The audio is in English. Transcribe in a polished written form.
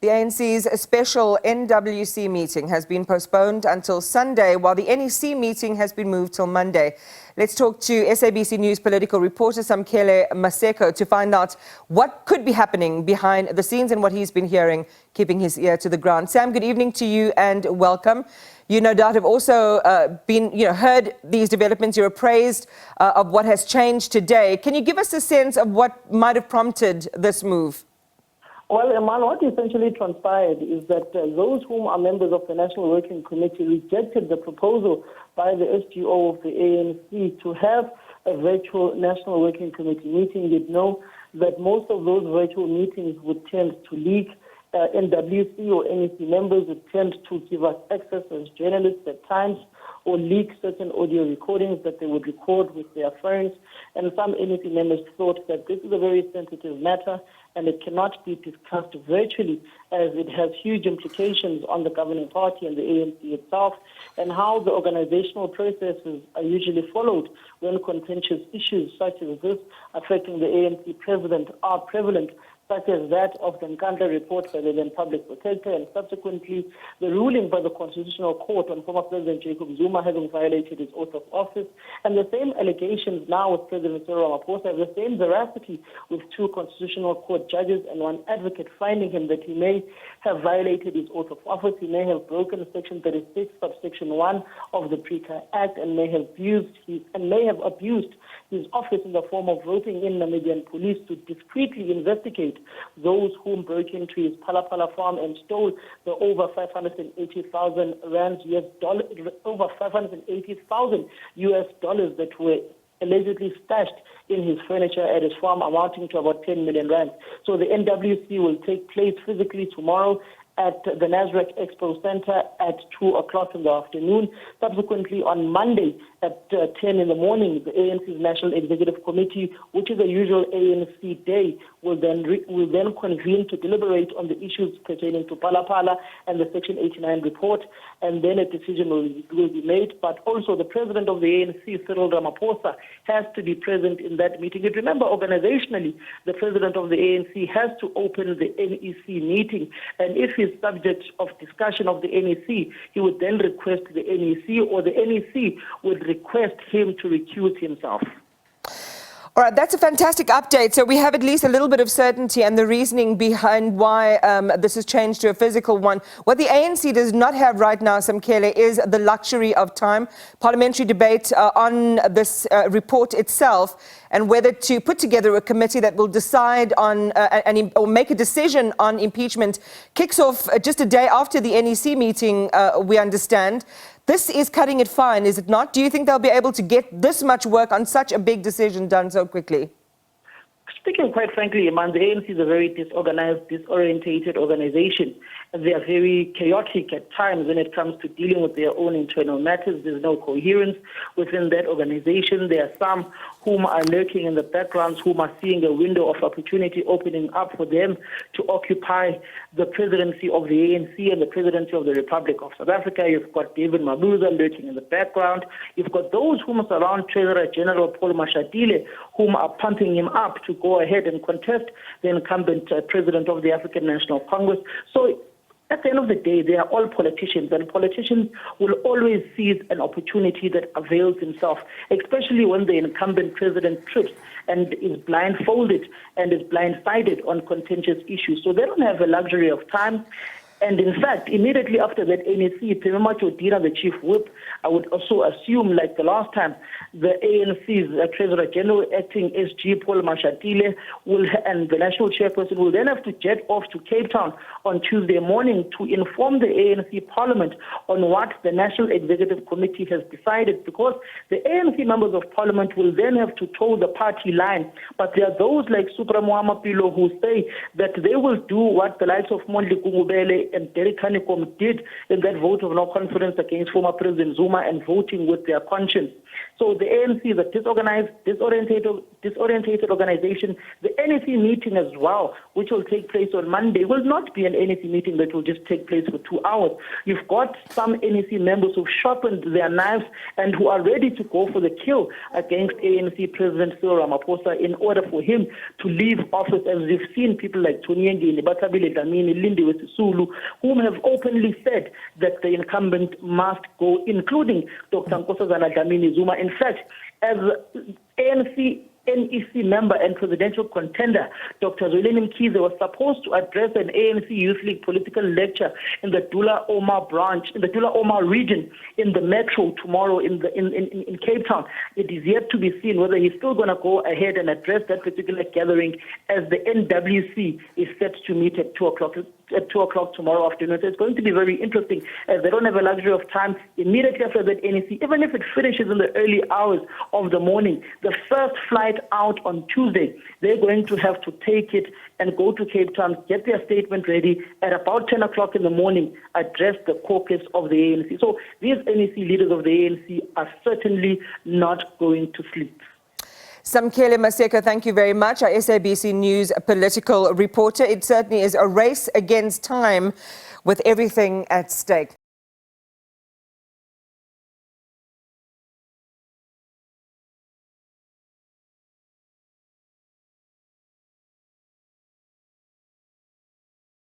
The ANC's special NWC meeting has been postponed until Sunday, while the NEC meeting has been moved till Monday. Let's talk to SABC News political reporter Samkele Maseko to find out what could be happening behind the scenes and what he's been hearing, keeping his ear to the ground. Sam, good evening to you and welcome. You no doubt have also heard these developments. You're appraised of what has changed today. Can you give us a sense of what might have prompted this move? Well, Iman, what essentially transpired is that those whom are members of the National Working Committee rejected the proposal by the SGO of the ANC to have a virtual National Working Committee meeting. You'd know that most of those virtual meetings would tend to leak. NWC or NEC members would tend to give us access as journalists at times or leak certain audio recordings that they would record with their phones. And some NEC members thought that this is a very sensitive matter and it cannot be discussed virtually as it has huge implications on the governing party and the ANC itself and how the organizational processes are usually followed when contentious issues such as this affecting the ANC president are prevalent, such as that of the Nkandla report by the then public protector and subsequently the ruling by the Constitutional Court on former President Jacob Zuma having violated his oath of office, and the same allegations now with President Cyril Ramaphosa have the same veracity with two Constitutional Court judges and one advocate finding him that he may have violated his oath of office, he may have broken Section 36, subsection 1 of the PRECA Act and may have abused his office in the form of roping in Namibian police to discreetly investigate those whom broke into his Palapala farm and stole the over 580,000 rands over 580,000 US dollars that were allegedly stashed in his furniture at his farm, amounting to about 10 million rands. So the NWC will take place physically tomorrow at the Nasrec Expo Center at 2 o'clock in the afternoon. Subsequently, on Monday at 10 in the morning, the ANC's National Executive Committee, which is a usual ANC day, will then convene to deliberate on the issues pertaining to Palapala and the Section 89 report, and then a decision will be made. But also the president of the ANC, Cyril Ramaphosa, has to be present in that meeting. And remember, organizationally, the president of the ANC has to open the NEC meeting, and if he's subject of discussion of the NEC, he would then request the NEC, or the NEC would request him to recuse himself. All right, that's a fantastic update. So we have at least a little bit of certainty and the reasoning behind why this has changed to a physical one. What the ANC does not have right now, Samkele, is the luxury of time. Parliamentary debate on this report itself and whether to put together a committee that will decide on or make a decision on impeachment kicks off just a day after the NEC meeting, we understand. This is cutting it fine, is it not? Do you think they'll be able to get this much work on such a big decision done so quickly? Speaking quite frankly, Iman, the ANC is a very disorganized, disorientated organization. And they are very chaotic at times when it comes to dealing with their own internal matters. There's no coherence within that organization. There are some whom are lurking in the backgrounds, whom are seeing a window of opportunity opening up for them to occupy the presidency of the ANC and the presidency of the Republic of South Africa. You've got David Mabuza lurking in the background. You've got those whom surround Treasurer General Paul Mashatile, whom are pumping him up to go ahead and contest the incumbent president of the African National Congress. So at the end of the day, they are all politicians, and politicians will always seize an opportunity that avails himself, especially when the incumbent president trips and is blindfolded and is blindsided on contentious issues. So they don't have the luxury of time. And in fact, immediately after that NEC, Pemema Chodina, the chief whip, I would also assume, like the last time, the ANC's Treasurer General, acting SG Paul Mashatile, and the national chairperson will then have to jet off to Cape Town on Tuesday morning to inform the ANC Parliament on what the National Executive Committee has decided, because the ANC members of Parliament will then have to toe the party line. But there are those like Supra Mohamapilo who say that they will do what the likes of Mondli Gungubele and Derek Hanekom did in that vote of no confidence against former President Zuma and voting with their conscience. So the ANC is a disorganized, disorientated organization. The NEC meeting as well, which will take place on Monday, will not be an NEC meeting that will just take place for 2 hours. You've got some NEC members who've sharpened their knives and who are ready to go for the kill against ANC President Cyril Ramaphosa in order for him to leave office. As we've seen people like Tony Ngeni, Batabile Dlamini, Lindiwe Sisulu, whom have openly said that the incumbent must go, including Dr. Nkosazana Dlamini Zuma. In fact, as ANC NEC member and presidential contender, Dr. Zweleni Mkhize was supposed to address an ANC Youth League political lecture in the Dula Omar branch, in the Dula Omar region, in the metro tomorrow in Cape Town. It is yet to be seen whether he's still going to go ahead and address that particular gathering, as the NWC is set to meet at 2 o'clock. At 2 o'clock tomorrow afternoon. So it's going to be very interesting, as they don't have a luxury of time immediately after that NEC, even if it finishes in the early hours of the morning. The first flight out on Tuesday, they're going to have to take it and go to Cape Town, get their statement ready, at about 10 o'clock in the morning, address the caucus of the ANC. So these NEC leaders of the ANC are certainly not going to sleep. Samkele Maseko, thank you very much. Our SABC News political reporter. It certainly is a race against time with everything at stake.